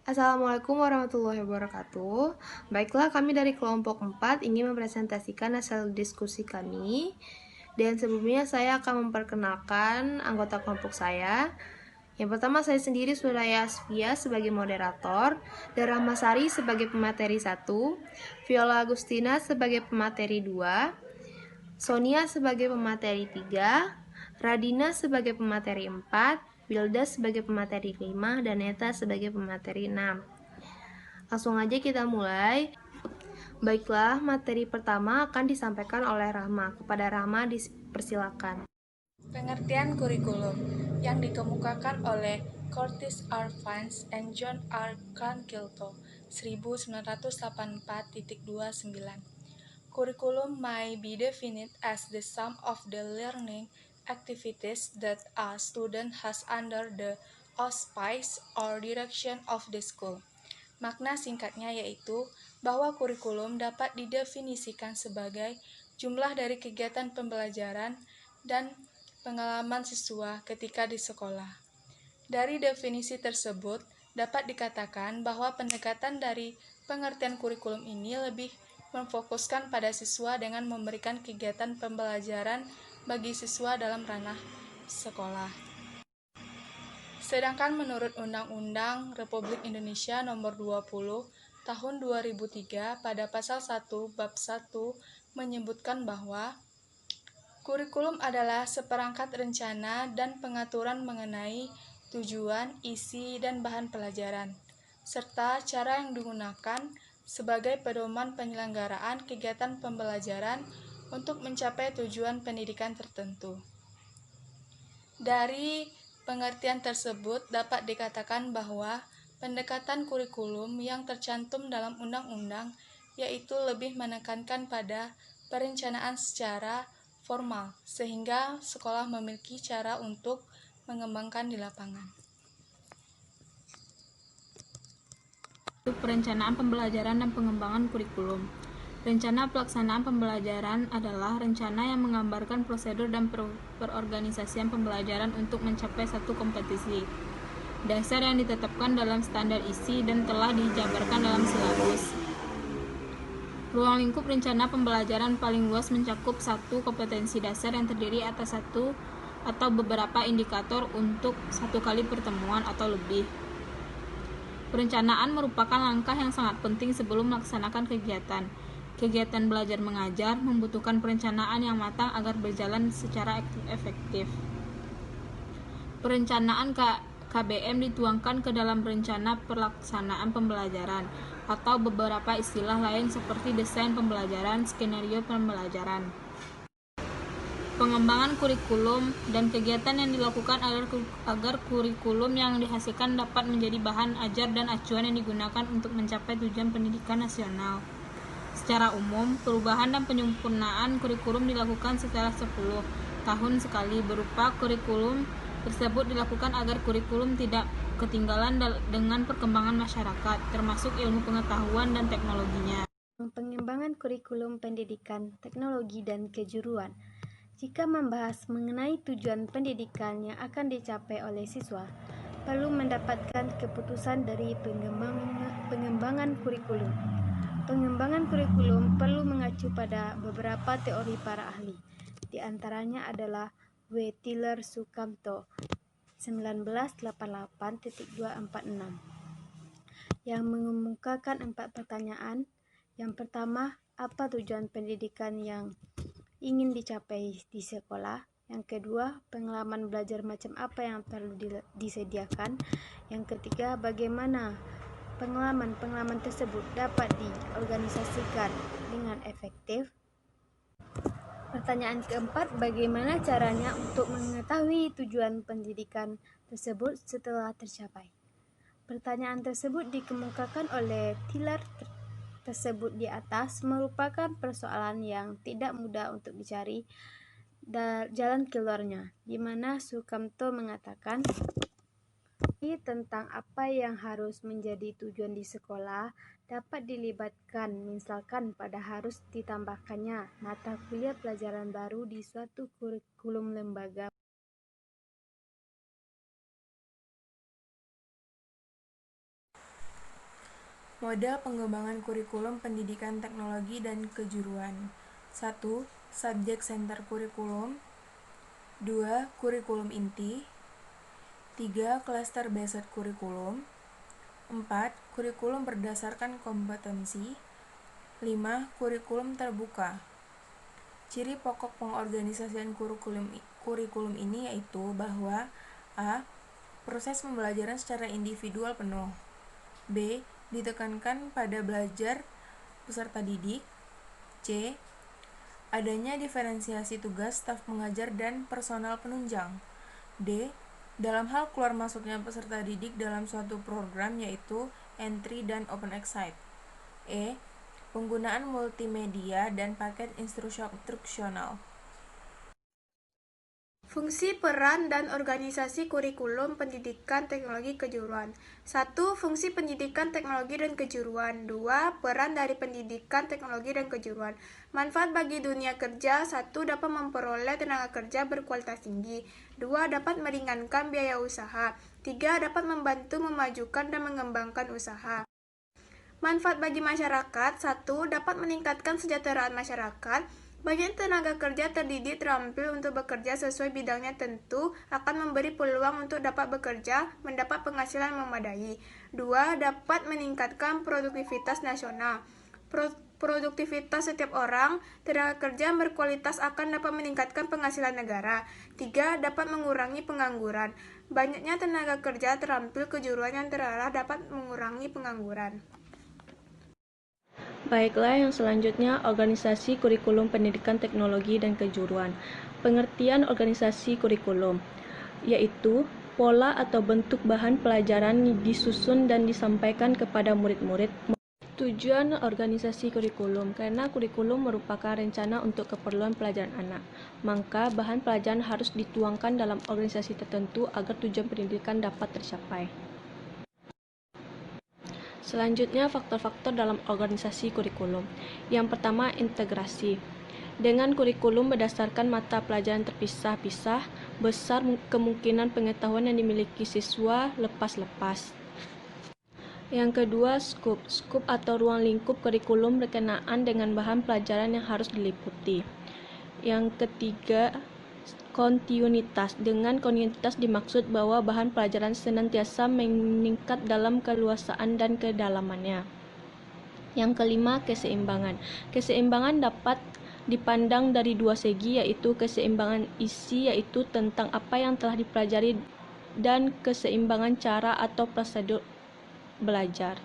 Assalamualaikum warahmatullahi wabarakatuh. Baiklah, kami dari kelompok 4 ingin mempresentasikan hasil diskusi kami. Dan sebelumnya saya akan memperkenalkan anggota kelompok saya. Yang pertama, saya sendiri Suraya Asfia sebagai moderator, dan Rahmasari sebagai pemateri 1, Viola Agustina sebagai pemateri 2, Sonia sebagai pemateri 3, Radina sebagai pemateri 4, Wilda sebagai pemateri 5, dan Neta sebagai pemateri 6. Langsung aja kita mulai. Baiklah, materi pertama akan disampaikan oleh Rahma. Kepada Rahma dipersilakan. Pengertian kurikulum yang dikemukakan oleh Curtis R. Vance and John R. Crankilto 1984-29. Kurikulum may be defined as the sum of the learning activities that a student has under the auspice or direction of the school. Makna singkatnya yaitu bahwa kurikulum dapat didefinisikan sebagai jumlah dari kegiatan pembelajaran dan pengalaman siswa ketika di sekolah. Dari definisi tersebut, dapat dikatakan bahwa pendekatan dari pengertian kurikulum ini lebih memfokuskan pada siswa dengan memberikan kegiatan pembelajaran bagi siswa dalam ranah sekolah. Sedangkan menurut Undang-Undang Republik Indonesia Nomor 20 Tahun 2003 pada pasal 1 bab 1 menyebutkan bahwa kurikulum adalah seperangkat rencana dan pengaturan mengenai tujuan, isi, dan bahan pelajaran, serta cara yang digunakan sebagai pedoman penyelenggaraan kegiatan pembelajaran untuk mencapai tujuan pendidikan tertentu. Dari pengertian tersebut dapat dikatakan bahwa pendekatan kurikulum yang tercantum dalam undang-undang yaitu lebih menekankan pada perencanaan secara formal, sehingga sekolah memiliki cara untuk mengembangkan di lapangan. Perencanaan pembelajaran dan pengembangan kurikulum. Rencana pelaksanaan pembelajaran adalah rencana yang menggambarkan prosedur dan perorganisasian pembelajaran untuk mencapai satu kompetisi. Dasar yang ditetapkan dalam standar isi dan telah dijabarkan dalam silabus. Ruang lingkup rencana pembelajaran paling luas mencakup satu kompetensi dasar yang terdiri atas satu atau beberapa indikator untuk satu kali pertemuan atau lebih. Perencanaan merupakan langkah yang sangat penting sebelum melaksanakan kegiatan. Kegiatan belajar mengajar membutuhkan perencanaan yang matang agar berjalan secara efektif. Perencanaan KBM dituangkan ke dalam rencana pelaksanaan pembelajaran atau beberapa istilah lain seperti desain pembelajaran, skenario pembelajaran. Pengembangan kurikulum dan kegiatan yang dilakukan agar kurikulum yang dihasilkan dapat menjadi bahan ajar dan acuan yang digunakan untuk mencapai tujuan pendidikan nasional. Secara umum, perubahan dan penyempurnaan kurikulum dilakukan setelah 10 tahun sekali. Berupa kurikulum tersebut dilakukan agar kurikulum tidak ketinggalan dengan perkembangan masyarakat, termasuk ilmu pengetahuan dan teknologinya. Pengembangan kurikulum pendidikan, teknologi, dan kejuruan. Jika membahas mengenai tujuan pendidikan yang akan dicapai oleh siswa, perlu mendapatkan keputusan dari pengembangan kurikulum. Pengembangan kurikulum perlu mengacu pada beberapa teori para ahli. Di antaranya adalah W. Tiller Sukamto 1988-246 yang mengemukakan 4 pertanyaan. Yang pertama, apa tujuan pendidikan yang ingin dicapai di sekolah? Yang kedua, pengalaman belajar macam apa yang perlu disediakan? Yang ketiga, bagaimana pengalaman tersebut dapat diorganisasikan dengan efektif? Pertanyaan keempat, bagaimana caranya untuk mengetahui tujuan pendidikan tersebut setelah tercapai? Pertanyaan tersebut dikemukakan oleh Tiller tersebut di atas merupakan persoalan yang tidak mudah untuk dicari jalan keluarnya, di mana Sukamto mengatakan tentang apa yang harus menjadi tujuan di sekolah dapat dilibatkan, misalkan pada harus ditambahkannya mata kuliah pelajaran baru di suatu kurikulum lembaga. Model pengembangan kurikulum pendidikan teknologi dan kejuruan. 1. Subject Center Kurikulum. 2. Kurikulum inti. 3. Cluster Based Kurikulum. 4. Kurikulum berdasarkan kompetensi. 5. Kurikulum terbuka. Ciri pokok pengorganisasian kurikulum ini yaitu bahwa A. Proses pembelajaran secara individual penuh. B. Ditekankan pada belajar peserta didik. C. Adanya diferensiasi tugas staf pengajar dan personal penunjang. D. Dalam hal keluar masuknya peserta didik dalam suatu program yaitu entry dan open excite. E. Penggunaan multimedia dan paket instruksional. Fungsi, peran, dan organisasi kurikulum pendidikan teknologi kejuruan. 1. Fungsi pendidikan teknologi dan kejuruan. 2. Peran dari pendidikan teknologi dan kejuruan. Manfaat bagi dunia kerja. 1. Dapat memperoleh tenaga kerja berkualitas tinggi. 2. Dapat meringankan biaya usaha. 3. Dapat membantu memajukan dan mengembangkan usaha. Manfaat bagi masyarakat. 1. Dapat meningkatkan kesejahteraan masyarakat. Bagi tenaga kerja terdidik terampil untuk bekerja sesuai bidangnya tentu akan memberi peluang untuk dapat bekerja, mendapat penghasilan memadai. 2. Dapat meningkatkan produktivitas nasional. Produktivitas setiap orang, tenaga kerja berkualitas akan dapat meningkatkan penghasilan negara. 3. Dapat mengurangi pengangguran. Banyaknya tenaga kerja terampil kejuruan yang terarah dapat mengurangi pengangguran. Baiklah, yang selanjutnya organisasi kurikulum pendidikan teknologi dan kejuruan. Pengertian organisasi kurikulum, yaitu pola atau bentuk bahan pelajaran disusun dan disampaikan kepada murid-murid. Tujuan organisasi kurikulum, karena kurikulum merupakan rencana untuk keperluan pelajaran anak, maka bahan pelajaran harus dituangkan dalam organisasi tertentu agar tujuan pendidikan dapat tercapai. Selanjutnya, faktor-faktor dalam organisasi kurikulum. Yang pertama, integrasi. Dengan kurikulum berdasarkan mata pelajaran terpisah-pisah, besar kemungkinan pengetahuan yang dimiliki siswa lepas-lepas. Yang kedua, skop. Skop atau ruang lingkup kurikulum berkenaan dengan bahan pelajaran yang harus diliputi. Yang ketiga, kontinuitas. Dengan kontinuitas dimaksud bahwa bahan pelajaran senantiasa meningkat dalam keluasaan dan kedalamannya. Yang kelima, keseimbangan. Keseimbangan dapat dipandang dari dua segi, yaitu keseimbangan isi, yaitu tentang apa yang telah dipelajari, dan keseimbangan cara atau prosedur belajar.